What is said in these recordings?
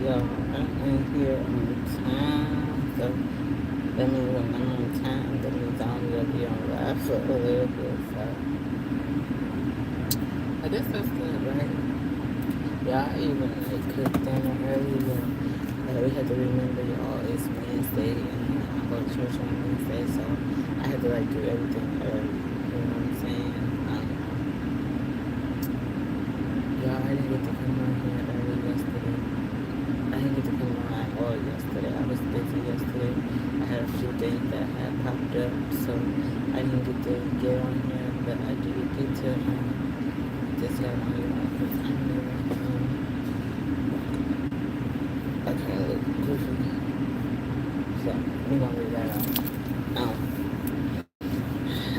Yo, I'm here on time. So that means when I'm on time, that means I'm gonna be on live for a little bit. So I guess that's good, right? Y'all even like cooked dinner earlier. We had to remember y'all it's Wednesday and I go to church on Wednesday, so I had to like do everything early. You know what I'm saying? Y'all, I didn't get to come on here early yesterday. I didn't get to come on at all yesterday. I was busy yesterday. I had a few things that had popped up, so I didn't get to get on here, but I did get to just have on here because I'm I kind of look goofy, so we're gonna leave that out.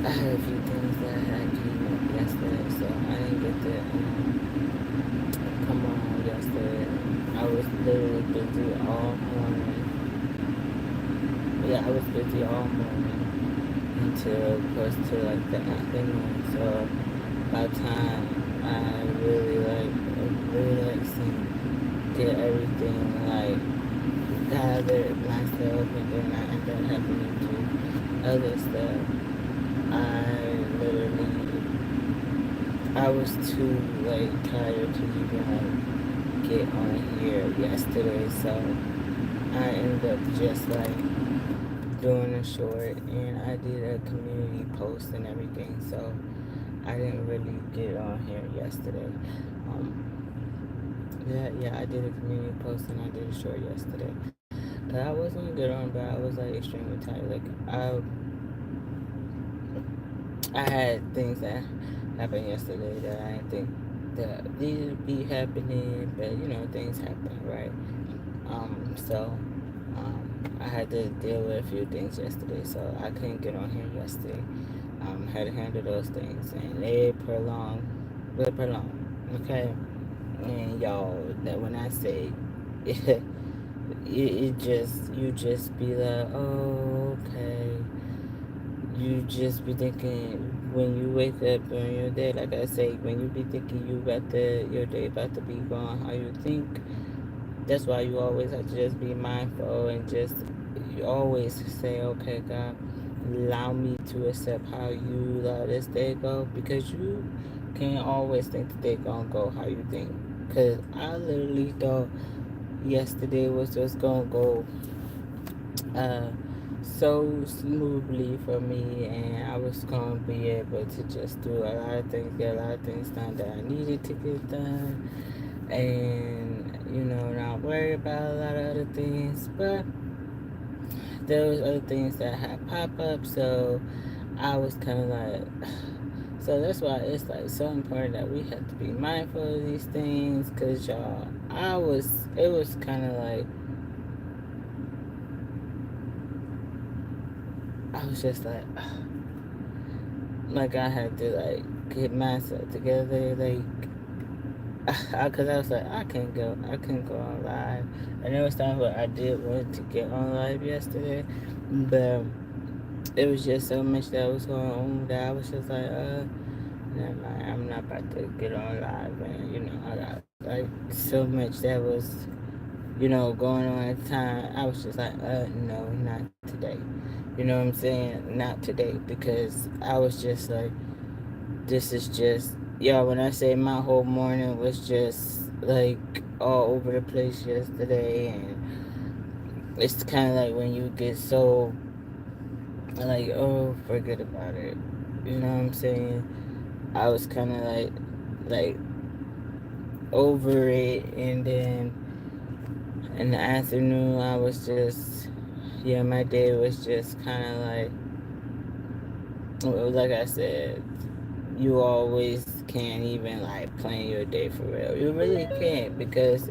I had a few things that had came up yesterday, so I didn't get to come on yesterday. I was literally busy all morning. Yeah, I was busy all morning until close to like the afternoon. So by the time I really like relaxed and did everything like gathered myself, and then I ended up having to do other stuff. I was too like tired to even like get on here yesterday, so I ended up just like doing a short, and I did a community post and everything, so I didn't really get on here yesterday. Yeah, I did a community post and I did a short yesterday. But I wasn't good on, but I was like extremely tired. Like I had things that happened yesterday that I didn't think that needed to be happening, but you know things happen, right? I had to deal with a few things yesterday, so I couldn't get on here yesterday. Had to handle those things, and they prolong, okay? And y'all, that when I say it just you just be like, oh, okay. You just be thinking when you wake up on your day, like I say, when you be thinking your day about to be gone, how you think. That's why you always have to just be mindful and just you always say, okay, God, allow me to accept how you allow this day go, because you can't always think the day gonna go how you think. Cause I literally thought yesterday was just gonna go uh, so smoothly for me, and I was gonna be able to just do a lot of things, get a lot of things done that I needed to get done, and not worry about a lot of other things. But there was other things that had pop up, so I was kind of like, so that's why it's like so important that we have to be mindful of these things, cause y'all, it was kind of I was just like I had to like get myself together, like, cause I was like I couldn't go on live, and there was times where I did want to get on live yesterday, but it was just so much that was going on that I was just like, never mind, I'm not about to get on live, and I got like so much that was going on at the time. I was just like, no, not today. You know what I'm saying? Not today, because I was just like, this is just, yeah, when I say my whole morning was just like all over the place yesterday, and it's kind of like when you get so like, oh, forget about it. You know what I'm saying? I was kind of like over it, and then in the afternoon, I was just, yeah, my day was just kind of like I said, you always can't even like plan your day for real. You really can't, because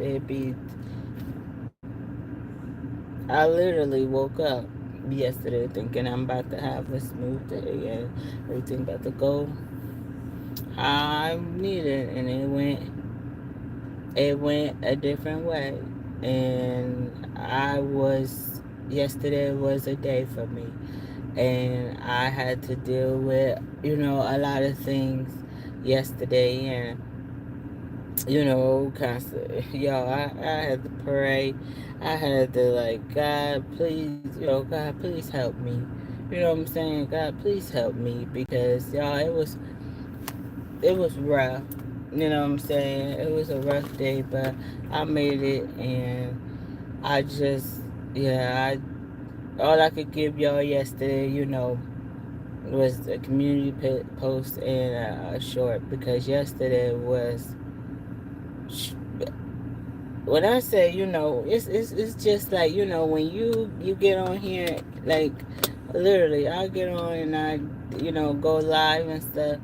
I literally woke up yesterday thinking I'm about to have a smooth day and everything about to go how I needed, and it went a different way. And yesterday was a day for me, and I had to deal with a lot of things yesterday, and constantly. I had to pray. I had to, like, God, please, God, please help me. You know what I'm saying? God, please help me, because, y'all, it was rough. You know what I'm saying? It was a rough day, but I made it, and I just, yeah, all I could give y'all yesterday, was a community post and a short, because yesterday was, when I say, it's just like, when you get on here, like, literally, I get on and I, go live and stuff,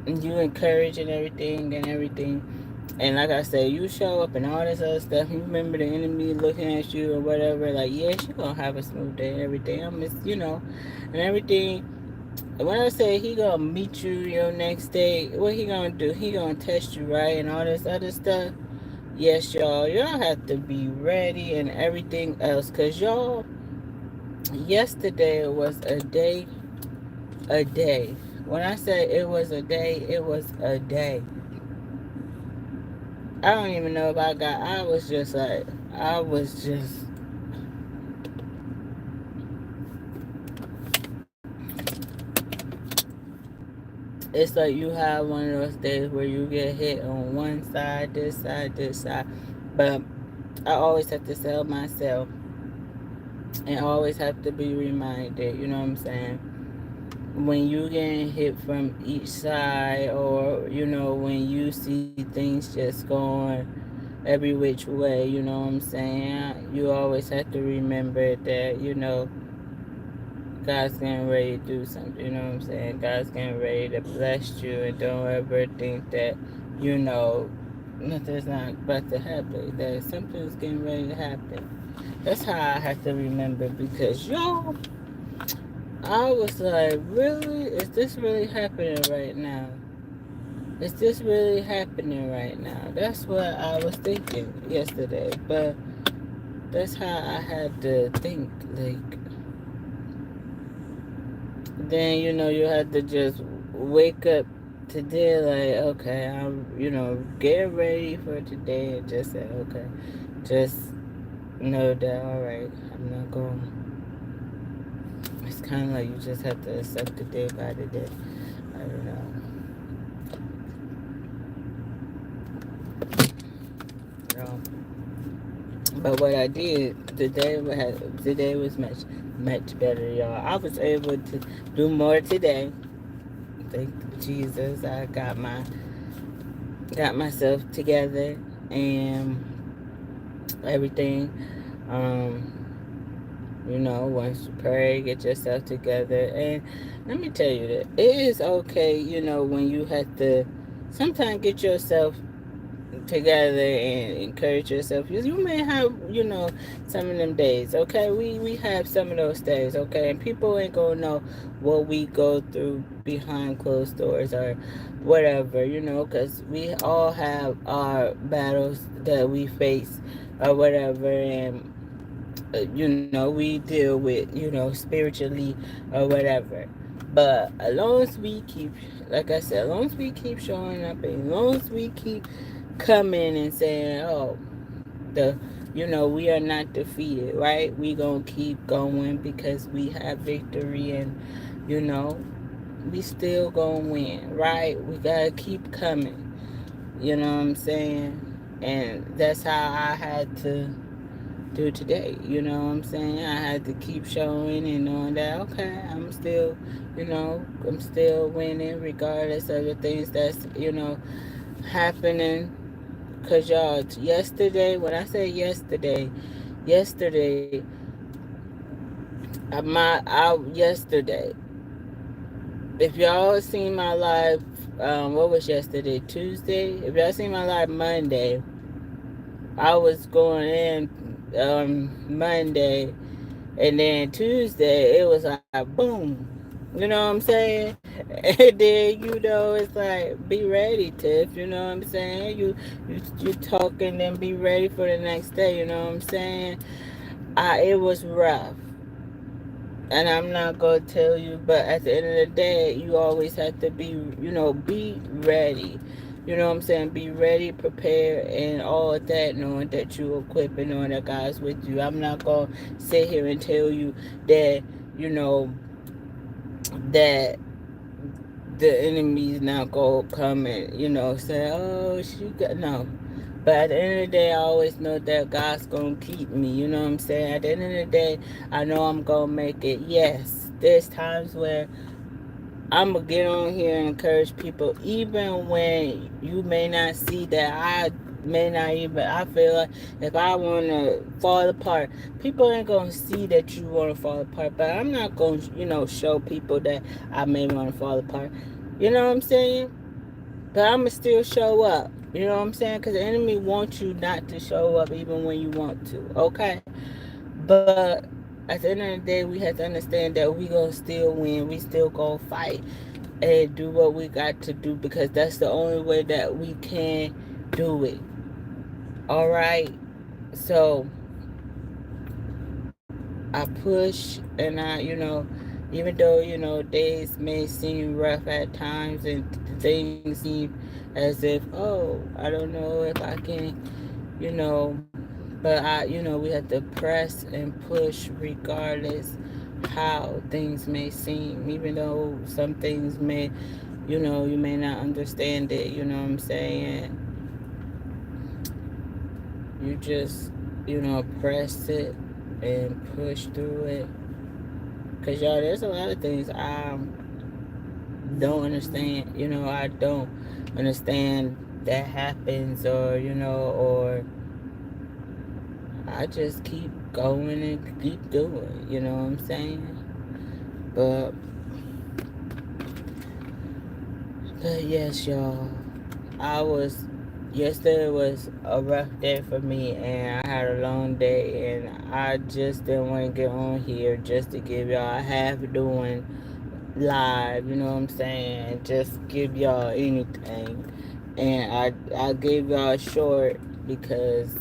and you encourage and everything. And like I said, you show up and all this other stuff. You remember the enemy looking at you or whatever. Like, yeah, she gonna have a smooth day and everything. And everything. And when I say he gonna meet you your next day, what he gonna do? He gonna test you, right, and all this other stuff. Yes, y'all have to be ready and everything else, cause y'all, yesterday was a day. When I say it was a day, it was a day. I don't even know if I got. I was just like, I was just. It's like you have one of those days where you get hit on one side, this side, this side. But I always have to tell myself, and always have to be reminded. You know what I'm saying? When you getting hit from each side, or when you see things just going every which way, you know what I'm saying, you always have to remember that God's getting ready to do something. You know what I'm saying? God's getting ready to bless you, and don't ever think that you know nothing's not about to happen, that something's getting ready to happen. That's how I have to remember, because y'all, I was like, really? Is this really happening right now? Is this really happening right now? That's what I was thinking yesterday. But that's how I had to think. Like, then, you had to just wake up today, like, okay, I'm, get ready for today, and just say, okay, just know that, all right, I'm not going. It's kind of like you just have to accept the day by the day. I don't know. But what I did today was much better, y'all. I was able to do more today. Thank Jesus, I got myself together and everything. Once you pray, get yourself together, and let me tell you that it is okay. When you have to sometimes get yourself together and encourage yourself. You may have, some of them days, okay? We have some of those days, okay? And people ain't gonna know what we go through behind closed doors or whatever, because we all have our battles that we face or whatever. And we deal with, spiritually or whatever. But as long as we keep, like I said, as long as we keep showing up, and as long as we keep coming and saying, oh, the, we are not defeated, right? We gonna keep going, because we have victory, and you know, we still gonna win, right? We gotta keep coming. You know what I'm saying? And that's how I had to do today. You know what I'm saying? I had to keep showing and knowing that, okay, I'm still winning, regardless of the things that's, happening. Cause y'all, yesterday, when I say yesterday, yesterday, if y'all seen my live, what was yesterday? Tuesday? If y'all seen my live Monday, I was going in Monday, and then Tuesday, it was like, boom. You know what I'm saying? And then, it's like, be ready, Tiff. You know what I'm saying? You talking, and be ready for the next day. You know what I'm saying? It was rough. And I'm not going to tell you, but at the end of the day, you always have to be, be ready. you know what I'm saying, be ready, prepare, and all of that, knowing that you're equipped and knowing that God's with you. I'm not going to sit here and tell you that, you know, that the enemy's not going to come and, say, oh, she got, no. But at the end of the day, I always know that God's going to keep me. You know what I'm saying? At the end of the day, I know I'm going to make it. Yes, there's times where I'm going to get on here and encourage people, even when you may not see that I may not even, I feel like if I want to fall apart, people ain't going to see that you want to fall apart. But I'm not going to, show people that I may want to fall apart. You know what I'm saying? But I'm going to still show up. You know what I'm saying? Because the enemy wants you not to show up even when you want to. Okay? But at the end of the day, we have to understand that we going to still win. We still going to fight and do what we got to do because that's the only way that we can do it. All right? So I push and even though, days may seem rough at times and things seem as if, oh, I don't know if I can, but we have to press and push regardless how things may seem, even though some things may, you may not understand it, you know what I'm saying? You just, press it and push through it. Because, y'all, there's a lot of things I don't understand. I don't understand that happens, or, or I just keep going and keep doing, you know what I'm saying? But, but yes, y'all. I was Yesterday was a rough day for me, and I had a long day, and I just didn't want to get on here just to give y'all a half doing live, you know what I'm saying? Just give y'all anything. And I gave y'all short because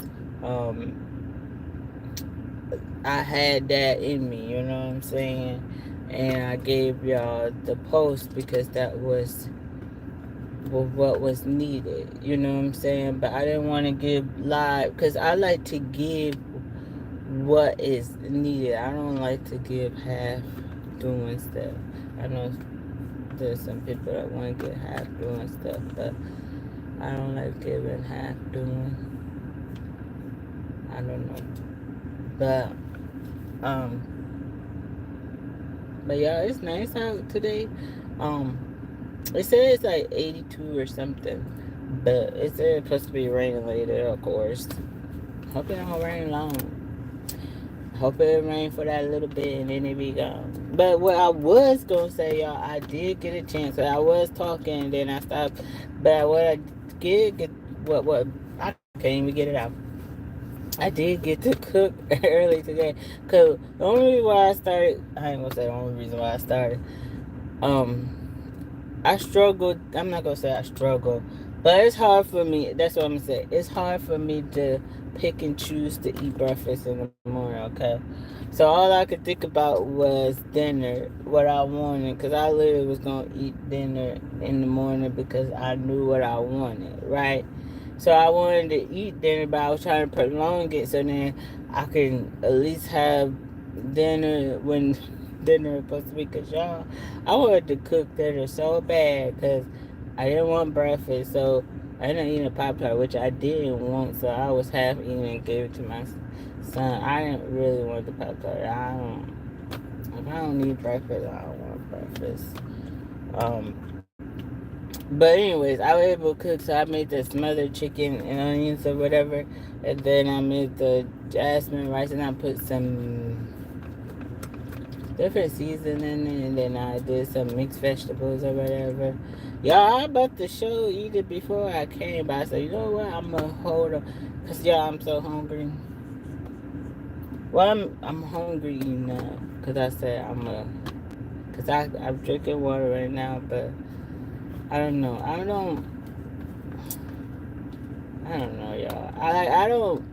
I had that in me, you know what I'm saying? And I gave y'all the post because that was what was needed, you know what I'm saying? But I didn't want to give live because I like to give what is needed. I don't like to give half doing stuff. I know there's some people that want to get half doing stuff, but I don't like giving half doing. I don't know. But but yeah, it's nice out today. Um it says it's like 82 or something. But it's supposed to be raining later, of course. Hope it don't rain long. Hope it rain for that little bit and then it be gone. But what I was gonna say, y'all, I did get a chance. I was talking and then I stopped. But what I did get, what I can't even get it out. I did get to cook early today. Cause the only reason why I started, I ain't gonna say the only reason why I started. Um, I struggled. I'm not gonna say I struggle, but it's hard for me. That's what I'm gonna say. It's hard for me to pick and choose to eat breakfast in the morning. Okay, so all I could think about was dinner, what I wanted, because I literally was gonna eat dinner in the morning because I knew what I wanted, right? So I wanted to eat dinner, but I was trying to prolong it so then I can at least have dinner when dinner was supposed to be. Because, y'all, I wanted to cook dinner so bad because I didn't want breakfast. So I didn't eat a Pop Tart, which I didn't want. So I was half eating and gave it to my son. I didn't really want the Pop Tart. If I don't need breakfast, I don't want breakfast. Um, but anyways, I was able to cook, so I made the smothered chicken and onions or whatever, and then I made the jasmine rice, and I put some different seasoning in it, and then I did some mixed vegetables or whatever. Y'all, I about to show eat it before I came, but I said, you know what, I'm gonna hold on, cause y'all, I'm so hungry. Well, I'm hungry now, cause I said cause I'm drinking water right now, but I don't know. I don't know, y'all. I don't.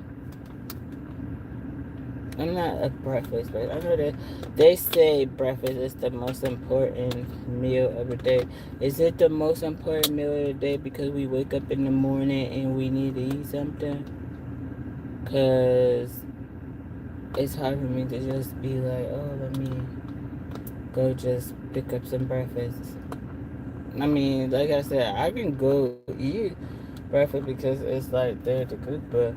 I'm not a breakfast person. I know that they say breakfast is the most important meal of the day. Is it the most important meal of the day because we wake up in the morning and we need to eat something? Because it's hard for me to just be like, oh, let me go just pick up some breakfast. I mean, like I said, I can go eat breakfast because it's like there to cook, but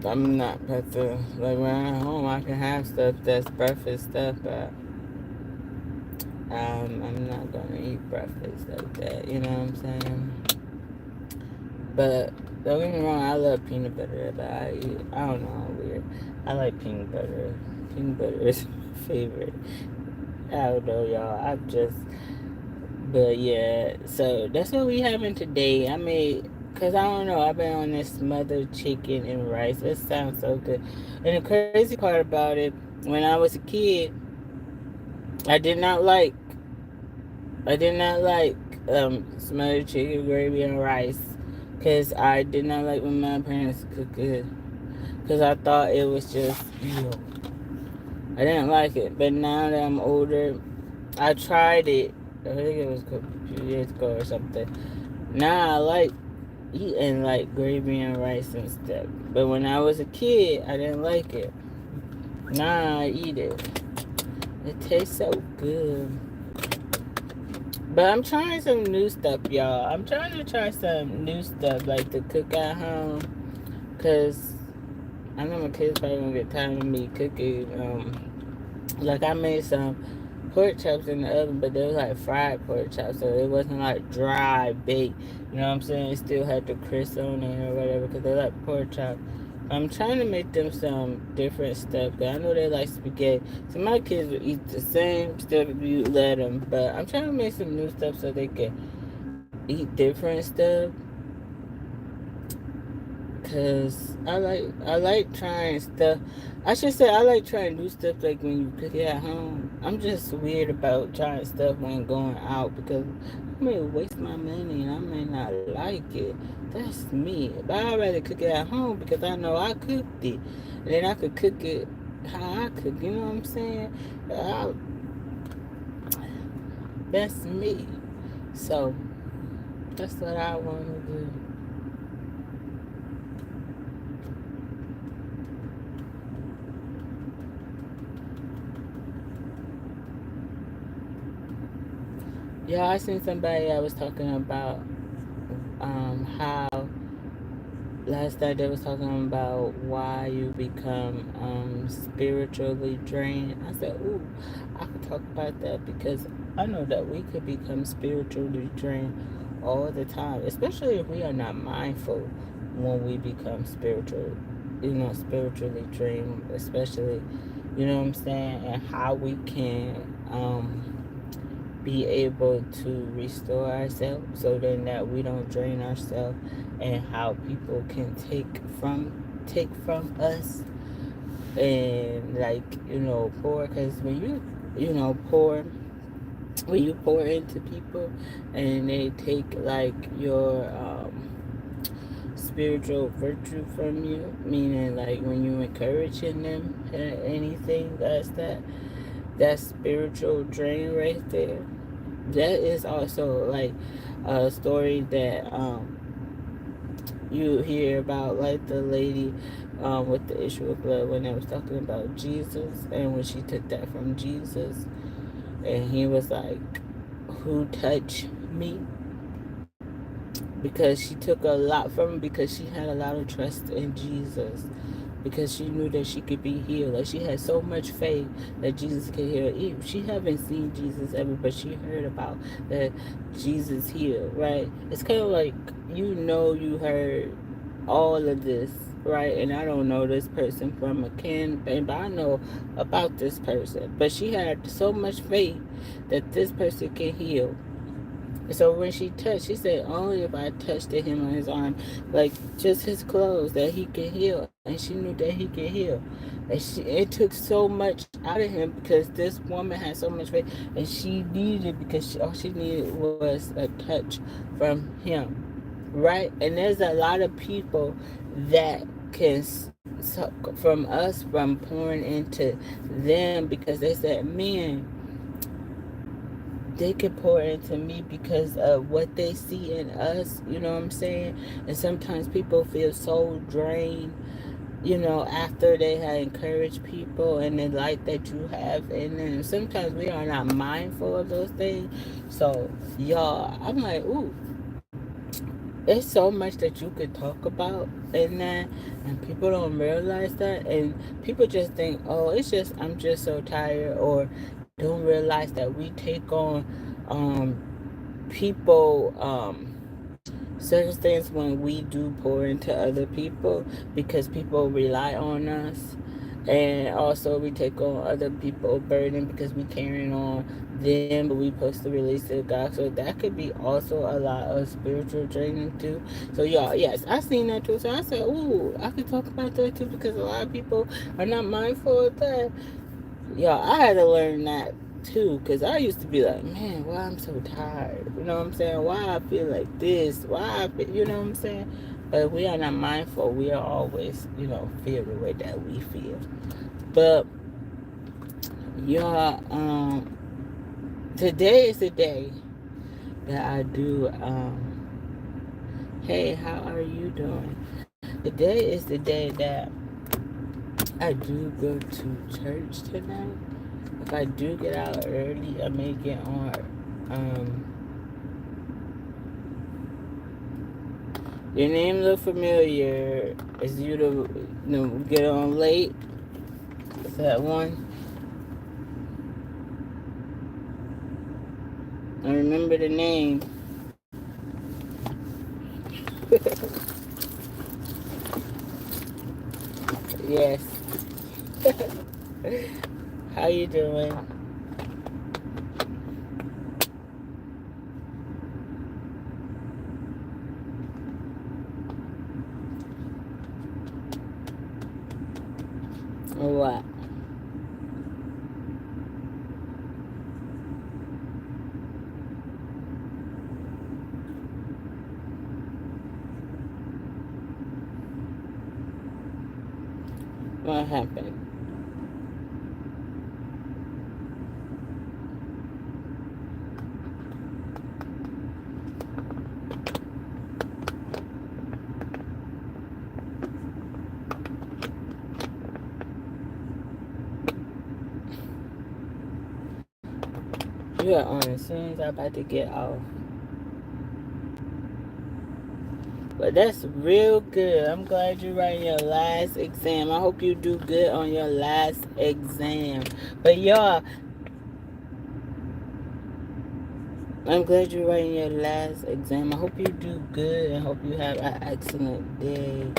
I'm not about to, like when I'm at home, I can have stuff that's breakfast stuff, but I'm not gonna eat breakfast like that, you know what I'm saying? But don't get me wrong, I love peanut butter, but I don't know, I'm weird. I like peanut butter. Peanut butter is my favorite. I don't know, y'all. But yeah, so that's what we having today. I made, cause I don't know, I've been on this smothered chicken and rice. It sounds so good. And the crazy part about it, when I was a kid, I did not like, I did not like smothered chicken, gravy, and rice, cause I did not like when my parents cooked it, cause I thought it was just, I didn't like it. But now that I'm older, I tried it. I think it was a few years ago or something. Now I like eating like gravy and rice and stuff. But when I was a kid, I didn't like it. Now I eat it. It tastes so good. But I'm trying some new stuff, y'all. I'm trying to try some new stuff like to cook at home. Cause I know my kids probably gonna get tired of me cooking. Like I made some pork chops in the oven, but they were like fried pork chops, so it wasn't like dry baked. You know what I'm saying? It still had the crisp on it or whatever, because they like pork chop. I'm trying to make them some different stuff, because I know they like spaghetti. So my kids will eat the same stuff if you let them, but I'm trying to make some new stuff so they can eat different stuff. Cause I like trying stuff. I should say I like trying new stuff like when you cook it at home. I'm just weird about trying stuff when going out because I may waste my money and I may not like it. That's me. But I'd rather cook it at home because I know I cooked it. And then I could cook it how I cook, you know what I'm saying? I, that's me. So that's what I want to do. Yeah, I seen somebody I was talking about how last night they was talking about why you become spiritually drained. I said, ooh, I could talk about that because I know that we could become spiritually drained all the time, especially if we are not mindful when we become spiritually drained, especially, you know what I'm saying, and how we can be able to restore ourselves so then that we don't drain ourselves, and how people can take from us and like pour, because when pour, when you pour into people and they take like your spiritual virtue from you, meaning like when you encouraging them anything, that's spiritual drain right there. That is also like a story that you hear about, like the lady with the issue of blood, when they was talking about Jesus, and when she took that from Jesus and he was like, who touched me? Because she took a lot from him, because she had a lot of trust in Jesus, because she knew that she could be healed. Like she had so much faith that Jesus could heal. She haven't seen Jesus ever, but she heard about that Jesus healed. Right? It's kind of like you heard all of this, right? And I don't know this person from a can, but I know about this person. But she had so much faith that this person can heal. So when she touched, she said, only if I touched him on his arm, like just his clothes, that he could heal. And she knew that he could heal. And it took so much out of him because this woman had so much faith, and she needed it because all she needed was a touch from him, right? And there's a lot of people that can so from us from pouring into them, because they said, man, they could pour into me because of what they see in us, you know what I'm saying? And sometimes people feel so drained, after they have encouraged people and the light that you have in them. Sometimes we are not mindful of those things. So, y'all, I'm like, ooh, it's so much that you could talk about in that, and people don't realize that. And people just think, oh, it's just, I'm just so tired, or don't realize that we take on people. Certain things when we do pour into other people because people rely on us, and also we take on other people's burden because we carrying on them, but we supposed to release to God. So that could be also a lot of spiritual training too. So y'all, yes, I seen that too. So I said, ooh, I could talk about that too, because a lot of people are not mindful of that. Yeah, I had to learn that too, because I used to be like, man, why I'm so tired? You know what I'm saying? Why I feel like this? Why I feel, you know what I'm saying? But we are not mindful. We are always, feel the way that we feel. But yeah, today is the day that I do. Hey, how are you doing? Today is the day that I do go to church tonight. If I do get out early, I may get on. Your name look familiar. Is you to get on late? Is that one? I remember the name. Yes. How you doing? What? What happened? You are on as soon as I'm about to get off. But that's real good. I'm glad you're writing your last exam. I hope you do good on your last exam. But y'all, I'm glad you're writing your last exam. I hope you do good and hope you have an excellent day.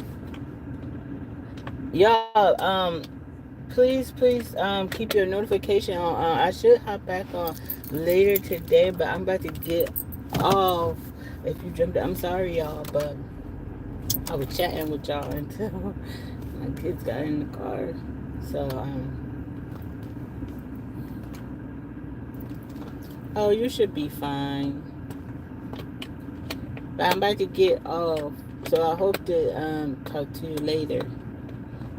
Y'all, please, keep your notification on. I should hop back on later today, but I'm about to get off. If you jumped, I'm sorry, y'all, but I was chatting with y'all until my kids got in the car. So, oh, you should be fine. But I'm about to get off, so I hope to talk to you later.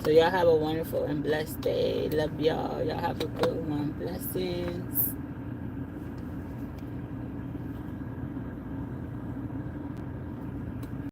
So y'all have a wonderful and blessed day. Love y'all. Y'all have a good one. Blessings.